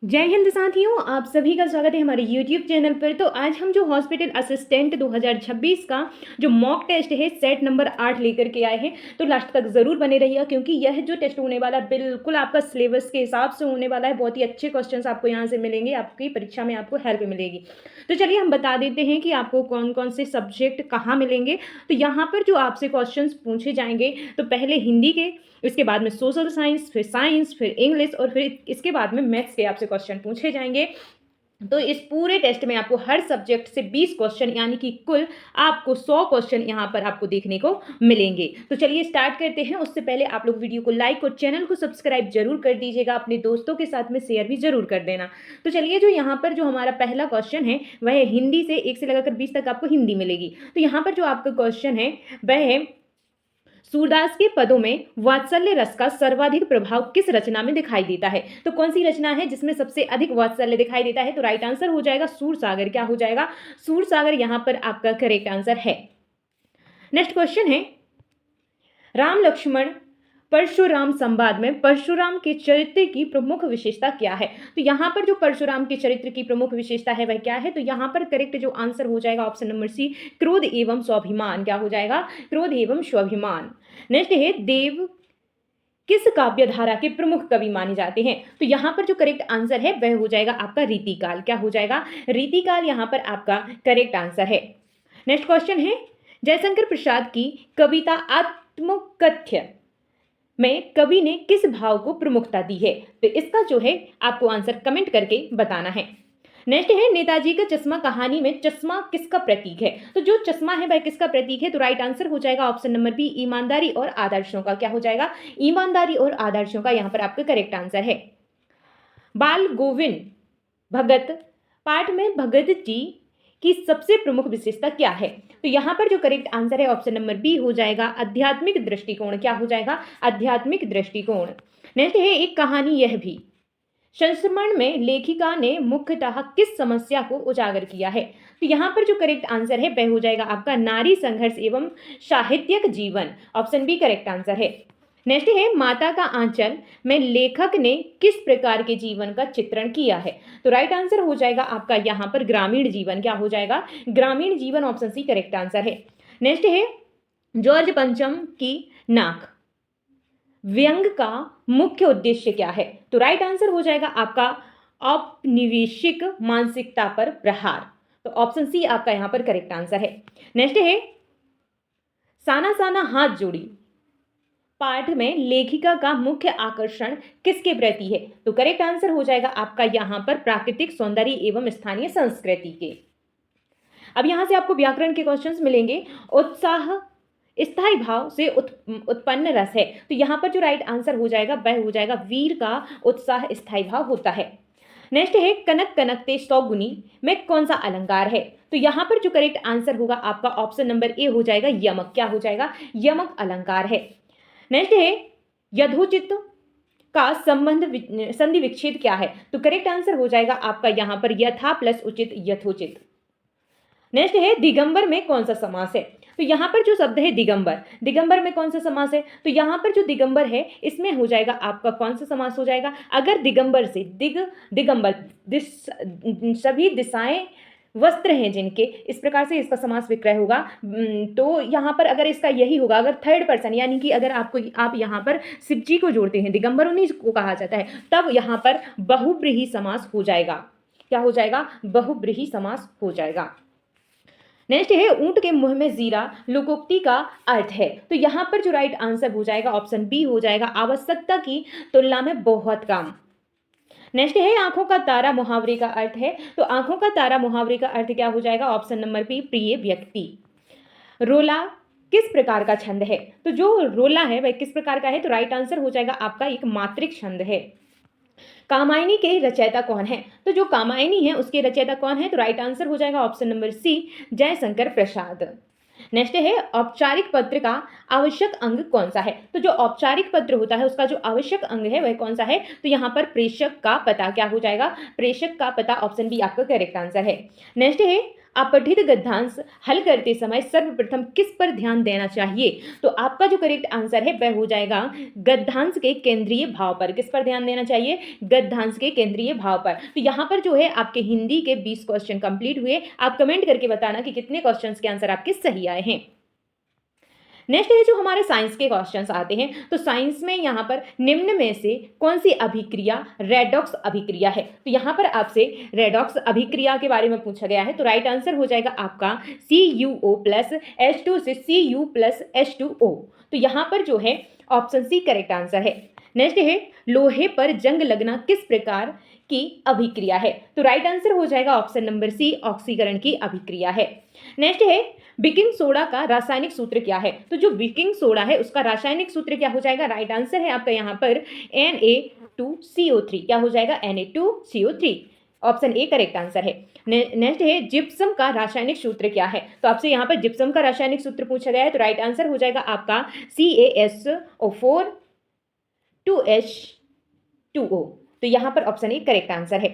जय हिंद साथियों, आप सभी का स्वागत है हमारे यूट्यूब चैनल पर। तो आज हम जो हॉस्पिटल असिस्टेंट 2026 का जो मॉक टेस्ट है सेट नंबर 8 लेकर के आए हैं। तो लास्ट तक ज़रूर बने रहिएगा क्योंकि यह जो टेस्ट होने वाला है बिल्कुल आपका सिलेबस के हिसाब से होने वाला है। बहुत ही अच्छे क्वेश्चंस आपको यहाँ से मिलेंगे, आपकी परीक्षा में आपको हेल्प मिलेगी। तो चलिए हम बता देते हैं कि आपको कौन कौन से सब्जेक्ट कहाँ मिलेंगे। तो यहाँ पर जो आपसे क्वेश्चन पूछे जाएंगे, तो पहले हिंदी के, इसके बाद में सोशल साइंस, फिर इंग्लिश और फिर इसके बाद में मैथ्स के आपसे क्वेश्चन पूछे जाएंगे। तो इस पूरे टेस्ट में आपको हर सब्जेक्ट से 20 क्वेश्चन यानी कि कुल आपको 100 क्वेश्चन यहाँ पर आपको देखने को मिलेंगे। तो चलिए स्टार्ट करते हैं। उससे पहले आप लोग वीडियो को लाइक और चैनल को सब्सक्राइब जरूर कर दीजिएगा, अपने दोस्तों के साथ में शेयर भी जरूर कर देना। तो चलिए जो यहाँ पर जो हमारा पहला क्वेश्चन है वह हिंदी से 1 से लगाकर 20 तक आपको हिंदी मिलेगी। तो यहाँ पर जो आपका क्वेश्चन है वह है, सूरदास के पदों में वात्सल्य रस का सर्वाधिक प्रभाव किस रचना में दिखाई देता है। तो कौन सी रचना है जिसमें सबसे अधिक वात्सल्य दिखाई देता है? तो राइट आंसर हो जाएगा सूरसागर। क्या हो जाएगा? सूरसागर यहाँ पर आपका करेक्ट आंसर है। नेक्स्ट क्वेश्चन है, राम लक्ष्मण परशुराम संवाद में परशुराम के चरित्र की प्रमुख विशेषता क्या है? तो यहाँ पर जो परशुराम के चरित्र की प्रमुख विशेषता है वह क्या है? तो यहाँ पर करेक्ट जो आंसर हो जाएगा ऑप्शन नंबर सी, क्रोध एवं स्वाभिमान। क्या हो जाएगा? क्रोध एवं स्वाभिमान। नेक्स्ट है, देव किस काव्य धारा के प्रमुख कवि माने जाते हैं? तो यहाँ पर जो करेक्ट आंसर है वह हो जाएगा आपका रीतिकाल। क्या हो जाएगा? रीतिकाल यहाँ पर आपका करेक्ट आंसर है। नेक्स्ट क्वेश्चन है, जयशंकर प्रसाद की कविता आत्मकथ्य में कवि ने किस भाव को प्रमुखता दी है? तो इसका जो है आपको आंसर कमेंट करके बताना है। नेक्स्ट है, नेताजी का चश्मा कहानी में चश्मा किसका प्रतीक है? तो जो चश्मा है वह किसका प्रतीक है? तो राइट आंसर हो जाएगा ऑप्शन नंबर बी, ईमानदारी और आदर्शों का। क्या हो जाएगा? ईमानदारी और आदर्शों का यहाँ पर आपका करेक्ट आंसर है। बाल गोविंद भगत पाठ में भगत जी की सबसे प्रमुख विशेषता क्या है? तो यहाँ पर जो करेक्ट आंसर है ऑप्शन नंबर बी हो जाएगा, आध्यात्मिक दृष्टिकोण। क्या हो जाएगा? आध्यात्मिक दृष्टिकोण। नेक्स्ट है, एक कहानी यह भी, संस्मरण में लेखिका ने मुख्यतः किस समस्या को उजागर किया है? तो यहाँ पर जो करेक्ट आंसर है वह हो जाएगा आपका नारी संघर्ष एवं साहित्यिक जीवन। ऑप्शन बी करेक्ट आंसर है। नेक्स्ट है, माता का आंचल में लेखक ने किस प्रकार के जीवन का चित्रण किया है? तो राइट आंसर हो जाएगा आपका यहाँ पर ग्रामीण जीवन। क्या हो जाएगा? ग्रामीण जीवन। ऑप्शन सी करेक्ट आंसर है। नेक्स्ट है, जॉर्ज पंचम की नाक व्यंग का मुख्य उद्देश्य क्या है? तो राइट आंसर हो जाएगा आपका औपनिवेशिक मानसिकता पर प्रहार। तो ऑप्शन सी आपका यहां पर करेक्ट आंसर है। नेक्स्ट है, साना साना हाथ जोड़ी पाठ में लेखिका का मुख्य आकर्षण किसके प्रति है? तो करेक्ट आंसर हो जाएगा आपका यहां पर प्राकृतिक सौंदर्य एवं स्थानीय संस्कृति के। अब यहां से आपको व्याकरण के क्वेश्चंस मिलेंगे। उत्साह स्थायी भाव से उत्पन्न रस है। तो यहाँ पर जो राइट आंसर हो जाएगा वह हो जाएगा, वीर का उत्साह स्थायी भाव होता है। नेक्स्ट है, कनक कनकते सौगुनी में कौन सा अलंकार है? तो यहाँ पर जो करेक्ट आंसर होगा आपका ऑप्शन नंबर ए हो जाएगा, यमक। क्या हो जाएगा? यमक अलंकार है। नेक्स्ट है, यथोचित का संबंध संधि विच्छेद क्या है? तो करेक्ट आंसर हो जाएगा आपका यहाँ पर यथा प्लस उचित यथोचित। नेक्स्ट है, दिगंबर में कौन सा समास है? तो यहाँ पर जो शब्द है दिगंबर, दिगंबर में कौन सा समास है? तो यहाँ पर जो दिगंबर है इसमें हो जाएगा आपका कौन सा समास हो जाएगा? अगर दिगंबर से दिगंबर सभी दिशाएं वस्त्र हैं जिनके, इस प्रकार से इसका समास विक्रय होगा। तो यहाँ पर अगर इसका यही होगा, अगर थर्ड पर्सन यानी कि अगर आप यहाँ पर शिव जी को जोड़ते हैं, दिगंबर उन्हीं को कहा जाता है, तब यहाँ पर बहुब्रीहि समास हो जाएगा। क्या हो जाएगा? बहुब्रीहि समास हो जाएगा। नेक्स्ट है, ऊंट के मुंह में जीरा लोकोक्ति का अर्थ है। तो यहाँ पर जो राइट आंसर हो जाएगा ऑप्शन बी हो जाएगा, आवश्यकता की तुलना में बहुत कम। नेक्स्ट है, आंखों का तारा मुहावरे का अर्थ है। तो आंखों का तारा मुहावरे का अर्थ क्या हो जाएगा? ऑप्शन नंबर बी, प्रिय व्यक्ति। रोला किस प्रकार का छंद है? तो जो रोला है वह किस प्रकार का है? तो राइट आंसर हो जाएगा आपका एक मात्रिक छंद है। कामायनी के रचयिता कौन है? तो जो कामायनी है उसके रचयिता कौन है? तो राइट आंसर हो जाएगा ऑप्शन नंबर सी, जयशंकर प्रसाद। नेक्स्ट है, औपचारिक पत्र का आवश्यक अंग कौन सा है? तो जो औपचारिक पत्र होता है उसका जो आवश्यक अंग है वह कौन सा है? तो यहाँ पर प्रेषक का पता। क्या हो जाएगा? प्रेषक का पता। ऑप्शन बी आपका करेक्ट आंसर है। नेक्स्ट है, अपठित गद्यांश हल करते समय सर्वप्रथम किस पर ध्यान देना चाहिए? तो आपका जो करेक्ट आंसर है वह हो जाएगा गद्यांश के केंद्रीय भाव पर। किस पर ध्यान देना चाहिए? गद्यांश के केंद्रीय भाव पर। तो यहाँ पर जो है आपके हिंदी के 20 क्वेश्चन कंप्लीट हुए। आप कमेंट करके बताना कि कितने क्वेश्चंस के आंसर आपके सही आए हैं। नेक्स्ट है जो हमारे साइंस के क्वेश्चंस आते हैं। तो साइंस में यहाँ पर निम्न में से कौन सी अभिक्रिया रेडॉक्स अभिक्रिया है? तो यहाँ पर आपसे रेडॉक्स अभिक्रिया के बारे में पूछा गया है। तो राइट आंसर हो जाएगा आपका CuO प्लस H2 से Cu प्लस H2O। तो यहाँ पर जो है ऑप्शन सी करेक्ट आंसर है। नेक्स्ट है लोहे पर जंग लगना किस प्रकार की अभिक्रिया है? तो राइट आंसर हो जाएगा ऑप्शन नंबर सी ऑक्सीकरण की अभिक्रिया है। नेक्स्ट है बेकिंग सोडा का रासायनिक सूत्र क्या है? तो जो बेकिंग सोडा है उसका रासायनिक सूत्र क्या हो जाएगा? राइट आंसर है आपका यहाँ पर Na2CO3। क्या हो जाएगा? Na2CO3। Option A correct answer है। नेक्स्ट है जिप्सम का रासायनिक सूत्र क्या है? तो आपसे यहाँ पर जिप्सम का रासायनिक सूत्र पूछा गया है। तो राइट आंसर हो जाएगा आपका CaSO4 2H2O। तो यहाँ पर ऑप्शन ए करेक्ट आंसर है।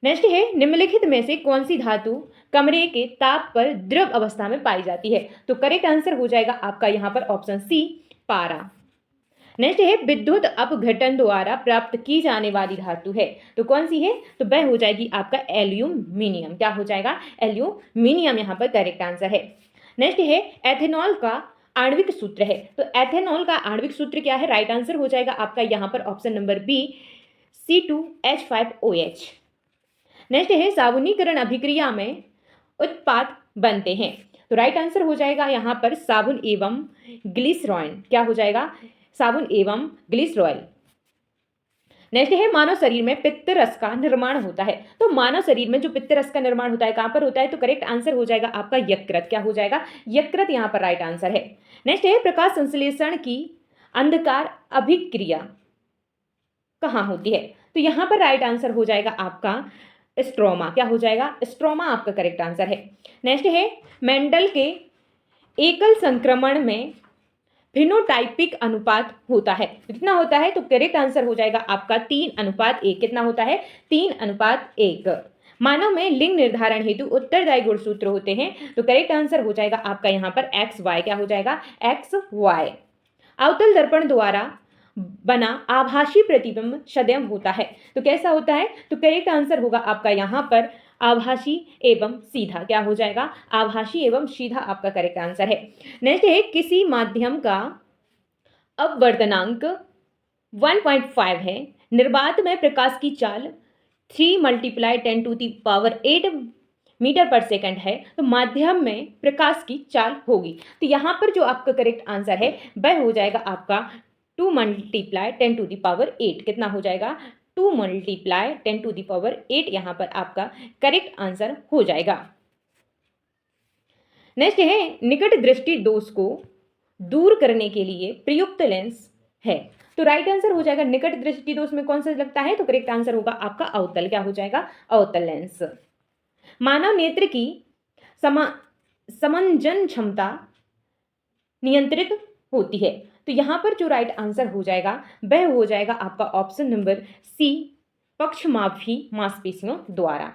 नेक्स्ट है निम्नलिखित में से कौन सी धातु कमरे के ताप पर द्रव अवस्था में पाई जाती है? तो करेक्ट आंसर हो जाएगा आपका यहाँ पर ऑप्शन सी पारा। नेक्स्ट है विद्युत अपघटन द्वारा प्राप्त की जाने वाली धातु है। तो कौन सी है? तो वह हो जाएगी आपका एल्यूमिनियम। क्या हो जाएगा? एल्यूमिनियम यहाँ पर करेक्ट आंसर है। नेक्स्ट है एथेनॉल का आणविक सूत्र है। तो एथेनॉल का आणविक सूत्र क्या है? राइट आंसर हो जाएगा आपका यहाँ पर option number B C2H5OH। Next है साबुनीकरण अभिक्रिया में उत्पाद बनते हैं। तो राइट आंसर हो जाएगा यहाँ पर साबुन एवं ग्लिसरॉइन। क्या हो जाएगा? साबुन एवं ग्लिसरॉयल। नेक्स्ट है मानव शरीर में पित्त रस का निर्माण होता है। तो मानव शरीर में जो पित्त रस का निर्माण होता है कहाँ पर होता है? तो करेक्ट आंसर हो जाएगा आपका यकृत। क्या हो जाएगा? यकृत यहाँ पर राइट आंसर है। नेक्स्ट है प्रकाश संश्लेषण की अंधकार अभिक्रिया कहाँ होती है? तो यहाँ पर राइट आंसर हो जाएगा आपका स्ट्रोमा। क्या हो जाएगा? स्ट्रोमा आपका करेक्ट आंसर है। नेक्स्ट है मेंडल के एकल संक्रमण में फिनोटाइपिक अनुपात होता है। कितना होता है? तो करेक्ट आंसर हो जाएगा आपका 3:1। कितना होता है? 3:1। मानव में लिंग निर्धारण हेतु उत्तरदायी गुणसूत्र होते हैं। तो करेक्ट आंसर हो जाएगा आपका यहाँ पर XY। क्या हो जाएगा? XY। अवतल दर्पण द्वारा बना आभासी प्रतिबिंब सदैव होता है। तो कैसा होता है? तो करेक्ट आंसर होगा आपका यहाँ पर आभासी एवं सीधा। क्या हो जाएगा? आभासी एवं सीधा आपका करेक्ट आंसर है। नेक्स्ट है किसी माध्यम का अपवर्तनांक 1.5 है, निर्वात में प्रकाश की चाल 3 × 10⁸ मीटर पर सेकंड है, तो माध्यम में प्रकाश की चाल होगी। तो यहाँ पर जो आपका करेक्ट आंसर है वह हो जाएगा आपका 2 × 10⁸। कितना हो जाएगा? 2 × 10⁸ यहाँ पर आपका करेक्ट आंसर हो जाएगा। नेक्स्ट है निकट दृष्टि दोष को दूर करने के लिए प्रयुक्त लेंस है। तो राइट आंसर हो जाएगा निकट दृष्टि दोष में कौन सा लगता है? तो करेक्ट आंसर होगा आपका अवतल। क्या हो जाएगा? अवतल लेंस। मानव नेत्र की समंजन क्षमता नियंत्रित होती है। तो यहाँ पर जो राइट आंसर हो जाएगा वह हो जाएगा आपका ऑप्शन नंबर सी पक्षमापी मांसपेशियों द्वारा।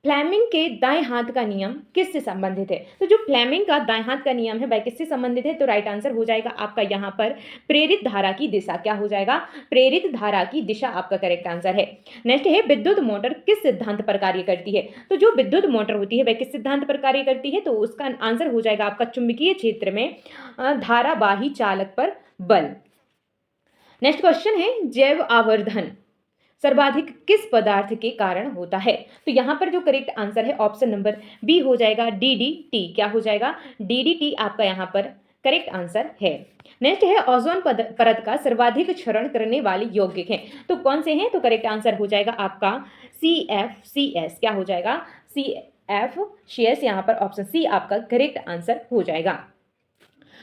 फ्लेमिंग के दाएं हाथ का नियम किससे संबंधित है? तो जो फ्लेमिंग का दाएं हाथ का नियम है वह किससे संबंधित है? तो राइट आंसर हो जाएगा आपका यहाँ पर प्रेरित धारा की दिशा। क्या हो जाएगा? प्रेरित धारा की दिशा आपका करेक्ट आंसर है। नेक्स्ट है विद्युत मोटर किस सिद्धांत पर कार्य करती है? तो जो विद्युत मोटर होती है वह किस सिद्धांत पर कार्य करती है? तो उसका आंसर हो जाएगा आपका चुंबकीय क्षेत्र में धारावाही चालक पर बल। नेक्स्ट क्वेश्चन है जैव आवर्धन सर्वाधिक किस पदार्थ के कारण होता है? तो यहाँ पर जो करेक्ट आंसर है ऑप्शन नंबर बी हो जाएगा DDT। क्या हो जाएगा? DDT आपका यहाँ पर करेक्ट आंसर है। नेक्स्ट है ओजोन परत का सर्वाधिक क्षरण करने वाले यौगिक हैं। तो कौन से हैं? तो करेक्ट आंसर हो जाएगा आपका CFCS। क्या हो जाएगा? CFCS यहाँ पर ऑप्शन सी आपका करेक्ट आंसर हो जाएगा।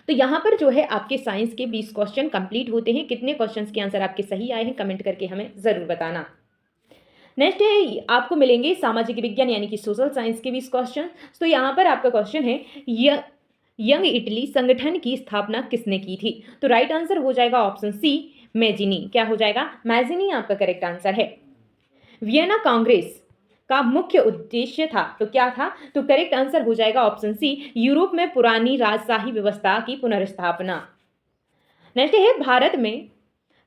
तो यहाँ पर जो है आपके साइंस के 20 क्वेश्चन कंप्लीट होते हैं। कितने क्वेश्चंस के आंसर आपके सही आए हैं कमेंट करके हमें ज़रूर बताना। नेक्स्ट है आपको मिलेंगे सामाजिक विज्ञान यानी कि सोशल साइंस के 20 क्वेश्चन। तो यहाँ पर आपका क्वेश्चन है यंग इटली संगठन की स्थापना किसने की थी? तो राइट आंसर हो जाएगा ऑप्शन सी मैजिनी। क्या हो जाएगा? मैजिनी आपका करेक्ट आंसर है। वियना कांग्रेस का मुख्य उद्देश्य था? तो क्या था? तो करेक्ट आंसर हो जाएगा ऑप्शन सी, यूरोप में पुरानी राजशाही व्यवस्था की पुनर्स्थापना। नेक्स्ट है, भारत में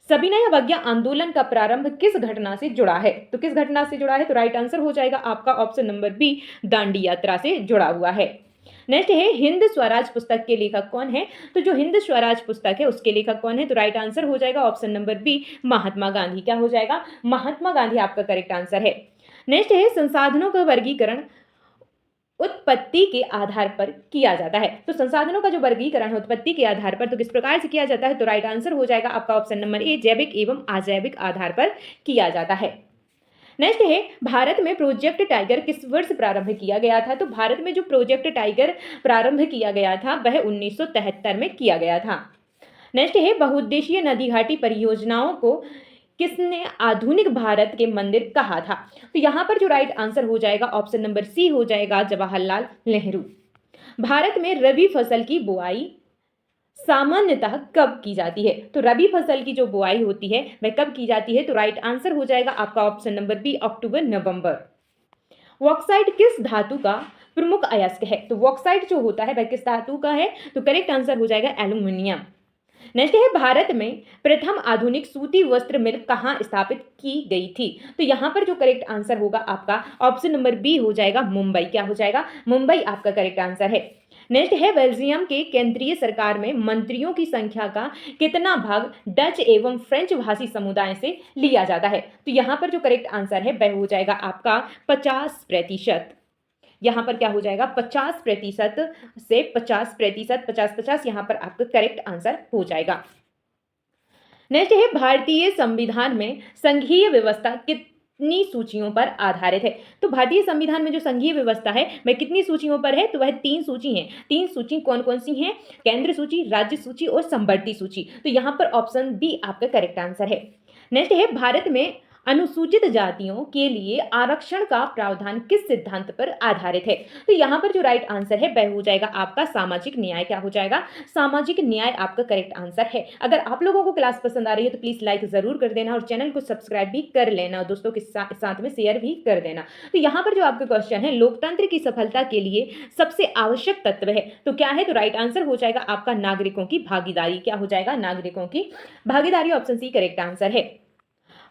सविनय अवज्ञा आंदोलन का प्रारंभ किस घटना से जुड़ा है? तो किस घटना से जुड़ा है? तो राइट आंसर हो जाएगा आपका ऑप्शन नंबर बी, दांडी यात्रा से जुड़ा हुआ है। नेक्स्ट है, हिंद स्वराज पुस्तक के लेखक कौन है? तो जो हिंद स्वराज पुस्तक है उसके लेखक कौन है? तो राइट आंसर हो जाएगा option number B, Mahatma Gandhi. क्या हो जाएगा? महात्मा गांधी आपका करेक्ट आंसर है। नेक्स्ट है, संसाधनों का वर्गीकरण उत्पत्ति के आधार पर किया जाता है। तो संसाधनों का जो वर्गीकरण है उत्पत्ति के आधार पर तो किस प्रकार से किया जाता है? तो राइट आंसर हो जाएगा आपका ऑप्शन नंबर ए, जैविक एवं अजैविक आधार पर किया जाता है। नेक्स्ट है, भारत में प्रोजेक्ट टाइगर किस वर्ष प्रारंभ किया गया था? तो भारत में जो प्रोजेक्ट टाइगर प्रारंभ किया गया था वह 1973 में किया गया था। नेक्स्ट है, बहुउद्देशीय नदी घाटी परियोजनाओं को किसने आधुनिक भारत के मंदिर कहा था? तो यहां पर जो राइट आंसर हो जाएगा ऑप्शन नंबर सी हो जाएगा, जवाहरलाल नेहरू। भारत में रबी फसल की बुआई सामान्यतः कब की जाती है? तो रबी फसल की जो बुआई होती है वह कब की जाती है? तो राइट आंसर हो जाएगा आपका ऑप्शन नंबर बी, अक्टूबर नवंबर। बॉक्साइट किस धातु का प्रमुख अयस्क है? तो बॉक्साइट जो होता है वह किस धातु का है? तो करेक्ट आंसर हो जाएगा एल्यूमिनियम। नेक्स्ट है, भारत में प्रथम आधुनिक सूती वस्त्र मिल कहाँ स्थापित की गई थी? तो यहां पर जो करेक्ट आंसर होगा आपका ऑप्शन नंबर बी हो जाएगा, मुंबई। क्या हो जाएगा? मुंबई आपका करेक्ट आंसर है। नेक्स्ट है, बेल्जियम के केंद्रीय सरकार में मंत्रियों की संख्या का कितना भाग डच एवं फ्रेंच भाषी समुदाय से लिया जाता है? तो यहां पर जो करेक्ट आंसर है वह हो जाएगा आपका 50%। यहां पर क्या हो जाएगा? 50% से 50%, 50-50 यहां पर आपका करेक्ट आंसर हो जाएगा। नेक्स्ट है, भारतीय संविधान में संघीय व्यवस्था कितनी सूचियों पर आधारित है? तो भारतीय संविधान में जो संघीय व्यवस्था है वह कितनी सूचियों पर है? तो वह 3 सूची है। 3 सूची कौन कौन सी हैं? केंद्र सूची, राज्य सूची और समवर्ती सूची। तो यहां पर ऑप्शन बी आपका करेक्ट आंसर है। नेक्स्ट है, भारत में अनुसूचित जातियों के लिए आरक्षण का प्रावधान किस सिद्धांत पर आधारित है? तो यहां पर जो राइट आंसर है वह हो जाएगा आपका सामाजिक न्याय। क्या हो जाएगा? सामाजिक न्याय आपका करेक्ट आंसर है। अगर आप लोगों को क्लास पसंद आ रही है तो प्लीज लाइक जरूर कर देना और चैनल को सब्सक्राइब भी कर लेना और दोस्तों के साथ में शेयर भी कर देना। तो यहाँ पर जो आपका क्वेश्चन है, लोकतंत्र की सफलता के लिए सबसे आवश्यक तत्व है, तो क्या है? तो राइट आंसर हो जाएगा आपका नागरिकों की भागीदारी। क्या हो जाएगा? नागरिकों की भागीदारी, ऑप्शन सी करेक्ट आंसर है।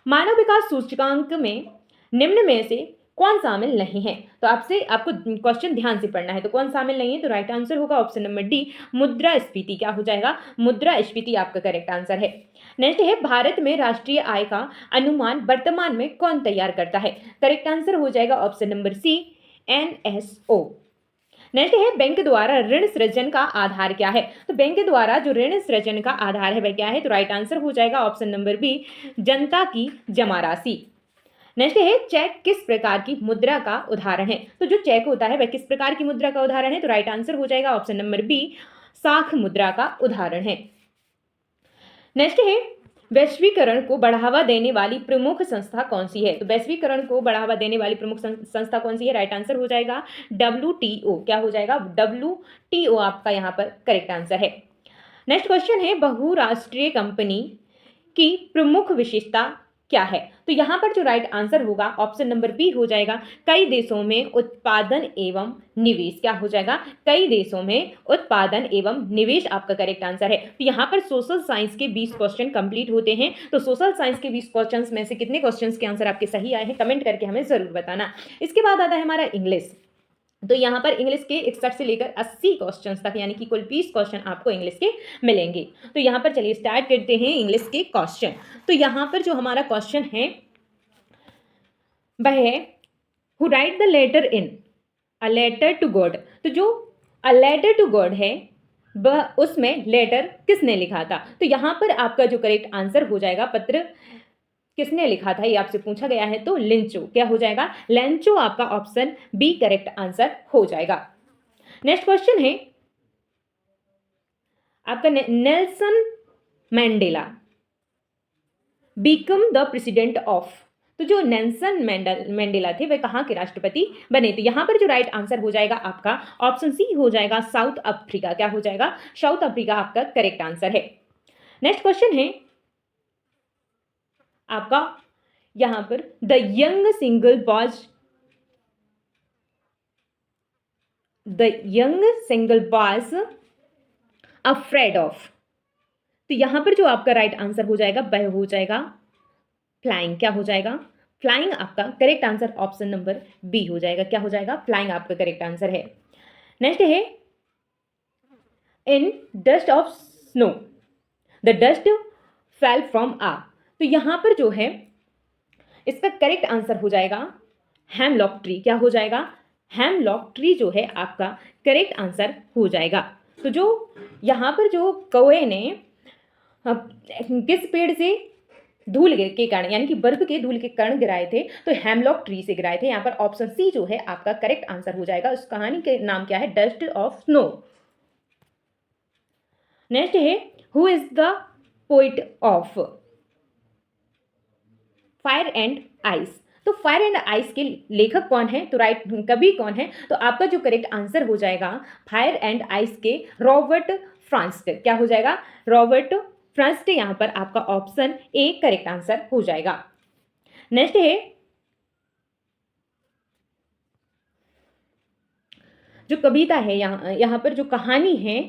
मानव विकास सूचकांक में निम्न में से कौन शामिल नहीं है? तो आपको क्वेश्चन ध्यान से पढ़ना है। तो कौन शामिल नहीं है? तो राइट आंसर होगा ऑप्शन नंबर डी, मुद्रास्फीति। क्या हो जाएगा? मुद्रास्फीति आपका करेक्ट आंसर है। नेक्स्ट है, भारत में राष्ट्रीय आय का अनुमान वर्तमान में कौन तैयार करता है? करेक्ट आंसर हो जाएगा option number C, NSO. Next है, बैंक द्वारा ऋण सृजन का आधार क्या है? तो बैंक द्वारा जो ऋण सृजन का आधार है वह क्या है? तो राइट आंसर हो जाएगा ऑप्शन नंबर बी, जनता की जमा राशि। नेक्स्ट है, चेक किस प्रकार की मुद्रा का उदाहरण है? तो जो चेक होता है वह किस प्रकार की मुद्रा का उदाहरण है? तो राइट आंसर हो जाएगा ऑप्शन नंबर बी, साख मुद्रा का उदाहरण है। नेक्स्ट है, वैश्वीकरण को बढ़ावा देने वाली प्रमुख संस्था कौन सी है? तो वैश्वीकरण को बढ़ावा देने वाली प्रमुख संस्था कौन सी है? राइट आंसर हो जाएगा WTO। क्या हो जाएगा? WTO आपका यहाँ पर करेक्ट आंसर है। नेक्स्ट क्वेश्चन है, बहुराष्ट्रीय कंपनी की प्रमुख विशेषता क्या है? तो यहां पर जो राइट आंसर होगा ऑप्शन नंबर बी हो जाएगा, कई देशों में उत्पादन एवं निवेश। क्या हो जाएगा? कई देशों में उत्पादन एवं निवेश आपका करेक्ट आंसर है। तो यहां पर सोशल साइंस के 20 क्वेश्चन कंप्लीट होते हैं। तो सोशल साइंस के 20 क्वेश्चंस में से कितने क्वेश्चंस के आंसर आपके सही आए हैं कमेंट करके हमें जरूर बताना। इसके बाद आता है हमारा इंग्लिश। तो यहाँ पर इंग्लिश के 61 से लेकर 80 क्वेश्चंस तक यानी कि कुल 20 क्वेश्चन आपको इंग्लिश के मिलेंगे। तो यहाँ पर चलिए स्टार्ट करते हैं इंग्लिश के क्वेश्चन। तो यहाँ पर जो हमारा क्वेश्चन है वह है, who write the letter in a letter to God. तो जो अ लेटर टू गॉड है वह उसमें लेटर किसने लिखा था? तो यहाँ पर आपका जो करेक्ट आंसर हो जाएगा, पत्र किसने लिखा था ये आपसे पूछा गया है, तो लिंचो। क्या हो जाएगा? लेंचो आपका ऑप्शन बी करेक्ट आंसर हो जाएगा। नेक्स्ट क्वेश्चन है आपका, Nelson mandala become the president of. तो जो नेल्सन मैंडेला थे वह कहाँ के राष्ट्रपति बने? तो यहां पर जो राइट आंसर हो जाएगा आपका ऑप्शन सी हो जाएगा, साउथ अफ्रीका। क्या हो जाएगा? साउथ अफ्रीका आपका करेक्ट आंसर है। नेक्स्ट क्वेश्चन है आपका यहां पर, the young single boughs the young single was afraid of. तो यहाँ पर जो आपका राइट आंसर हो जाएगा वह हो जाएगा फ्लाइंग। क्या हो जाएगा? फ्लाइंग आपका correct answer option number B हो जाएगा। क्या हो जाएगा? फ्लाइंग आपका करेक्ट आंसर है। नेक्स्ट है in dust of snow the dust fell from आ। तो यहां पर जो है इसका करेक्ट आंसर हो जाएगा हेमलॉक ट्री। क्या हो जाएगा? हेमलॉक ट्री जो है आपका करेक्ट आंसर हो जाएगा। तो जो यहां पर जो कौए ने किस पेड़ से धूल के कारण यानी कि बर्फ के धूल के कण गिराए थे? तो हेमलॉक ट्री से गिराए थे। यहाँ पर ऑप्शन सी जो है आपका करेक्ट आंसर हो जाएगा। उस कहानी के नाम क्या है? Dust of snow. नेक्स्ट है who is the poet of fire and ice. तो फायर एंड आइस के लेखक कौन है? तो राइट कवि कौन है? तो आपका जो करेक्ट आंसर हो जाएगा फायर एंड आइस के रॉबर्ट फ्रॉस्ट। क्या हो जाएगा? Robert Frost. यहां पर आपका ऑप्शन ए करेक्ट आंसर हो जाएगा। नेक्स्ट है जो कविता है यहाँ पर जो कहानी है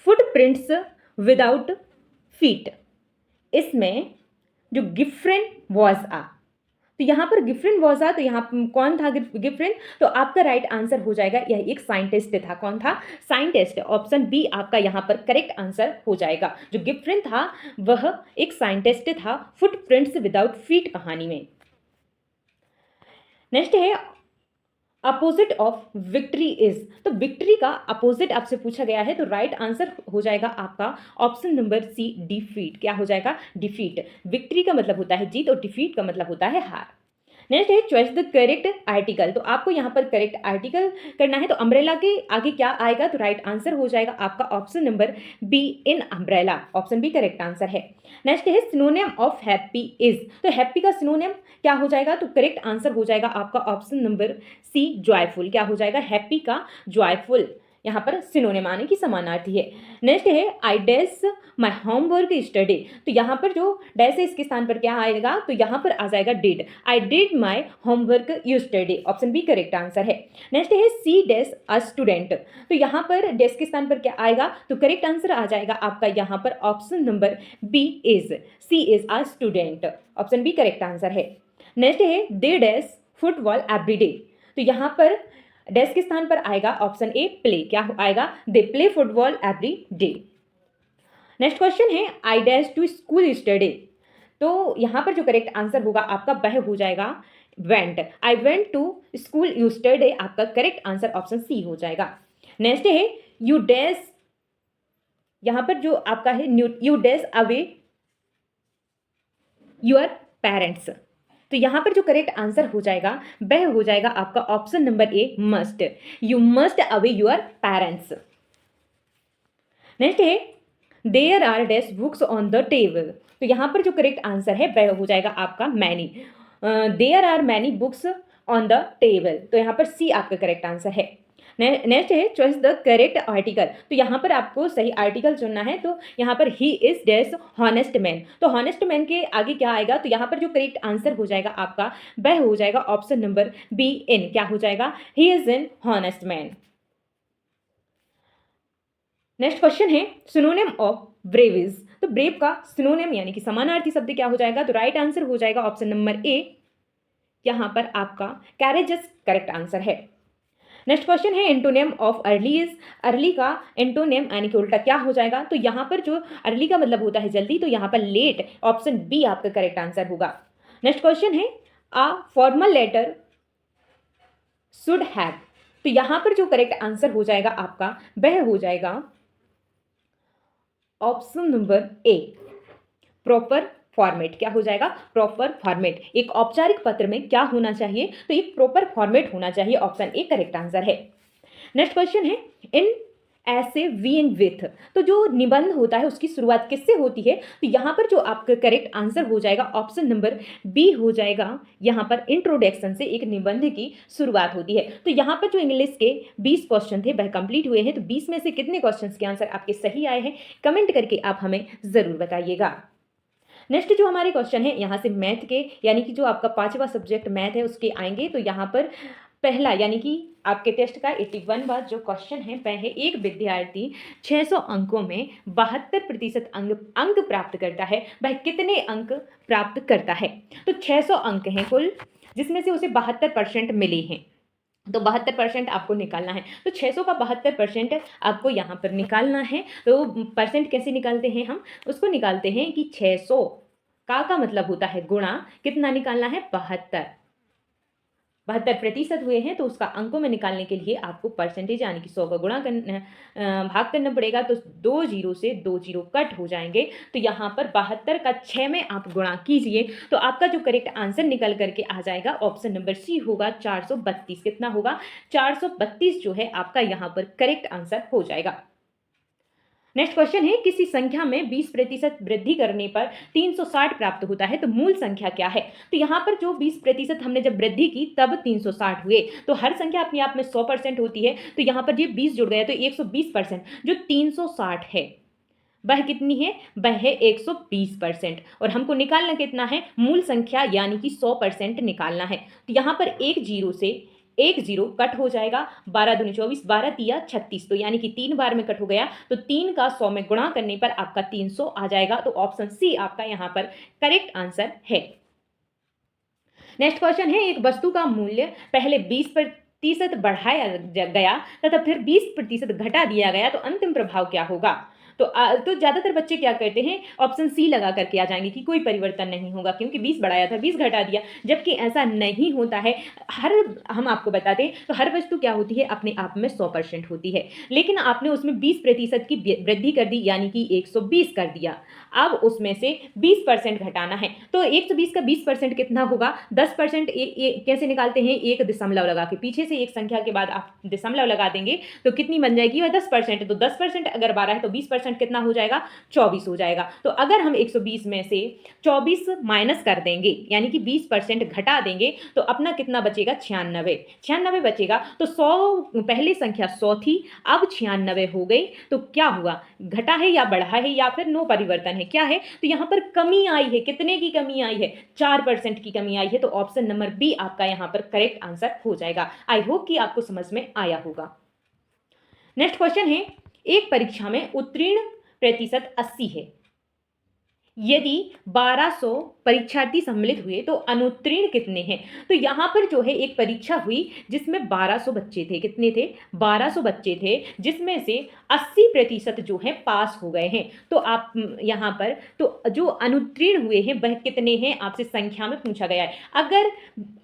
फुटप्रिंट्स विदाउट फीट, इसमें जो गिफ्रेन वॉज आ। तो यहाँ पर गिफ्रेन वॉज आ, तो यहाँ कौन था गिफ्रेन? तो आपका राइट आंसर हो जाएगा यह एक साइंटिस्ट था। कौन था? साइंटिस्ट। ऑप्शन बी आपका यहाँ पर करेक्ट आंसर हो जाएगा। जो गिफ्रेन था वह एक साइंटिस्ट था फुटप्रिंट्स विदाउट फीट कहानी में। नेक्स्ट है अपोजिट ऑफ विक्ट्री इज। तो विक्ट्री का अपोजिट आपसे पूछा गया है, तो राइट आंसर हो जाएगा आपका ऑप्शन नंबर सी डिफीट। क्या हो जाएगा? डिफीट। विक्ट्री का मतलब होता है जीत और डिफीट का मतलब होता है हार। नेक्स्ट है चॉइस द करेक्ट आर्टिकल। तो आपको यहाँ पर करेक्ट आर्टिकल करना है। तो अम्ब्रेला के आगे क्या आएगा? तो राइट आंसर हो जाएगा आपका option number B in umbrella. Option B correct answer है। नेक्स्ट है सिनोनिम ऑफ हैप्पी इज। तो हैप्पी का सिनोनिम क्या हो जाएगा? तो करेक्ट आंसर हो जाएगा आपका ऑप्शन नंबर सी जॉयफुल। क्या हो जाएगा? हैप्पी का जॉयफुल यहाँ पर सिनोनिम आने की समानार्थी है। नेक्स्ट है I dash my homework study. तो यहाँ पर जो डैश है इसके स्थान पर क्या आएगा? तो यहाँ पर आ जाएगा did. I did my homework you study. Option B correct answer है। नेक्स्ट है सी डैश अ स्टूडेंट। तो यहाँ पर डैश के स्थान पर क्या आएगा? तो करेक्ट आंसर आ जाएगा आपका यहाँ पर option number B is. C is a student. Option B correct answer है। नेक्स्ट है they dash football every day. तो यहाँ पर डैश के स्थान पर आएगा ऑप्शन ए प्ले। क्या आएगा? They play football every day. Next question है I dash to school study. तो यहाँ पर जो करेक्ट आंसर होगा आपका वह हो जाएगा went. I went to school you study. आपका करेक्ट आंसर ऑप्शन सी हो जाएगा। नेक्स्ट है यू डैश, यहाँ पर जो आपका है you dash away your parents. तो यहाँ पर जो करेक्ट आंसर हो जाएगा वह हो जाएगा आपका option number A must. You must obey your parents. Next है there are dash books on the table. तो यहाँ पर जो करेक्ट आंसर है वह हो जाएगा आपका many. There are many books on the table. तो यहाँ पर सी आपका करेक्ट आंसर है। नेक्स्ट है चॉइस द करेक्ट आर्टिकल। तो यहाँ पर आपको सही आर्टिकल चुनना है। तो यहाँ पर he is dash honest man. तो हॉनेस्ट मैन के आगे क्या आएगा? तो यहाँ पर जो करेक्ट आंसर हो जाएगा आपका वह हो जाएगा ऑप्शन नंबर बी इन। क्या हो जाएगा? He is in honest man. Next question है सिनोनिम ऑफ ब्रेव इज। तो ब्रेव का सिनोनिम यानी कि समानार्थी शब्द क्या हो जाएगा? तो राइट आंसर हो जाएगा ऑप्शन नंबर ए, यहाँ पर आपका कैरेजस करेक्ट आंसर है। नेक्स्ट क्वेश्चन है antonym of early is. Early का एंटोनिम यानी कि उल्टा क्या हो जाएगा? तो यहाँ पर जो अर्ली का मतलब होता है जल्दी, तो यहाँ पर लेट। ऑप्शन बी आपका करेक्ट आंसर होगा। नेक्स्ट क्वेश्चन है a formal letter should have. तो यहाँ पर जो करेक्ट आंसर हो जाएगा आपका वह हो जाएगा ऑप्शन नंबर ए प्रॉपर फॉर्मेट। क्या हो जाएगा? Proper format. एक औपचारिक पत्र में क्या होना चाहिए? तो एक प्रॉपर फॉर्मेट होना चाहिए। ऑप्शन ए करेक्ट आंसर है। नेक्स्ट क्वेश्चन है इन ऐसे वी इन विथ। तो जो निबंध होता है उसकी शुरुआत किससे होती है? तो यहाँ पर जो आपका करेक्ट आंसर हो जाएगा ऑप्शन नंबर बी हो जाएगा। यहाँ पर इंट्रोडक्शन से एक निबंध की शुरुआत होती है। तो यहाँ पर जो इंग्लिश के 20 क्वेश्चन थे वह कंप्लीट हुए हैं। तो 20 में से कितने क्वेश्चन के आंसर आपके सही आए हैं कमेंट करके आप हमें ज़रूर बताइएगा। नेक्स्ट जो हमारे क्वेश्चन है यहाँ से मैथ के यानी कि जो आपका 5वां सब्जेक्ट मैथ है उसके आएंगे। तो यहाँ पर पहला यानी कि आपके टेस्ट का 81 बार जो क्वेश्चन है वह है, एक विद्यार्थी 600 अंकों में 72% अंक प्राप्त करता है, वह कितने अंक प्राप्त करता है? तो 600 अंक हैं कुल, जिसमें से उसे 72% मिले हैं, तो 72% आपको निकालना है। तो 600 का 72% आपको यहाँ पर निकालना है। तो परसेंट कैसे निकालते हैं हम? उसको निकालते हैं कि 600 का मतलब होता है गुणा, कितना निकालना है? 72% हुए हैं, तो उसका अंकों में निकालने के लिए आपको परसेंटेज यानी कि 100 का गुणा करना, भाग करना पड़ेगा। तो 2 जीरो से 2 जीरो कट हो जाएंगे। तो यहाँ पर 72 का 6 में आप गुणा कीजिए, तो आपका जो करेक्ट आंसर निकल करके आ जाएगा ऑप्शन नंबर सी होगा 432। कितना होगा? 432 जो है आपका यहाँ पर करेक्ट आंसर हो जाएगा। नेक्स्ट क्वेश्चन है, किसी संख्या में 20% वृद्धि करने पर 360 प्राप्त होता है, तो मूल संख्या क्या है? तो यहाँ पर जो 20% हमने जब वृद्धि की तब 360 हुए, तो हर संख्या अपने आप में 100% होती है, तो यहाँ पर ये 20 जुड़ गया तो 120%। जो 360 है वह कितनी है? वह है 120%। और हमको निकालना कितना है? मूल संख्या यानी कि 100% निकालना है। तो यहाँ पर एक जीरो से एक जीरो कट हो जाएगा, 12 दूनी 24, 12 तिया 36, तो यानी कि 3 बार में कट हो गया, तो 3 का 100 में गुणा करने पर आपका 300 आ जाएगा। तो ऑप्शन सी आपका यहाँ पर करेक्ट आंसर है। नेक्स्ट क्वेश्चन है, एक वस्तु का मूल्य पहले 20% बढ़ाया गया तथा फिर 20% घटा दिया गया, तो अंतिम प्रभाव क्या होगा? तो ज़्यादातर बच्चे क्या करते हैं? ऑप्शन सी लगा करके आ जाएंगे कि कोई परिवर्तन नहीं होगा, क्योंकि 20 बढ़ाया था 20 घटा दिया, जबकि ऐसा नहीं होता है। हम आपको बता दें तो हर वस्तु क्या होती है? अपने आप में 100% होती है, लेकिन आपने उसमें 20% की वृद्धि कर दी, यानी कि 120 कर दिया। अब उसमें से 20% घटाना है, तो 120 का 20% कितना होगा? 10%। कैसे निकालते हैं? एक दशमलव लगा के, पीछे से एक संख्या के बाद आप दशमलव लगा देंगे तो कितनी बन जाएगी? वह 10%। तो 10% अगर 12 है तो 20% कितना हो जाएगा? 24 हो जाएगा। तो अगर हम 120 में से 24 माइनस कर देंगे, यानी कि 20% घटा देंगे, तो अपना कितना बचेगा? 96 बचेगा। तो 100 पहले संख्या 100 थी, अब 96 हो गई, तो क्या हुआ? घटा है या बढ़ा है या फिर नो परिवर्तन है? क्या है? तो यहाँ पर कमी आई है। कितने की कमी आई है? 4% की कमी आई है। तो ऑप्शन नंबर बी आपका यहाँ पर करेक्ट आंसर हो जाएगा। आई होप कि आपको समझ में आया होगा। नेक्स्ट क्वेश्चन है, एक परीक्षा में उत्तीर्ण प्रतिशत 80 है, यदि 1200 परीक्षार्थी सम्मिलित हुए तो अनुत्तीर्ण कितने हैं? तो यहाँ पर जो है एक परीक्षा हुई जिसमें 1200 बच्चे थे। कितने थे? 1200 बच्चे थे, जिसमें से 80% जो है पास हो गए हैं। तो आप यहाँ पर तो जो अनुत्तीर्ण हुए हैं वह कितने हैं? आपसे संख्या में पूछा गया है। अगर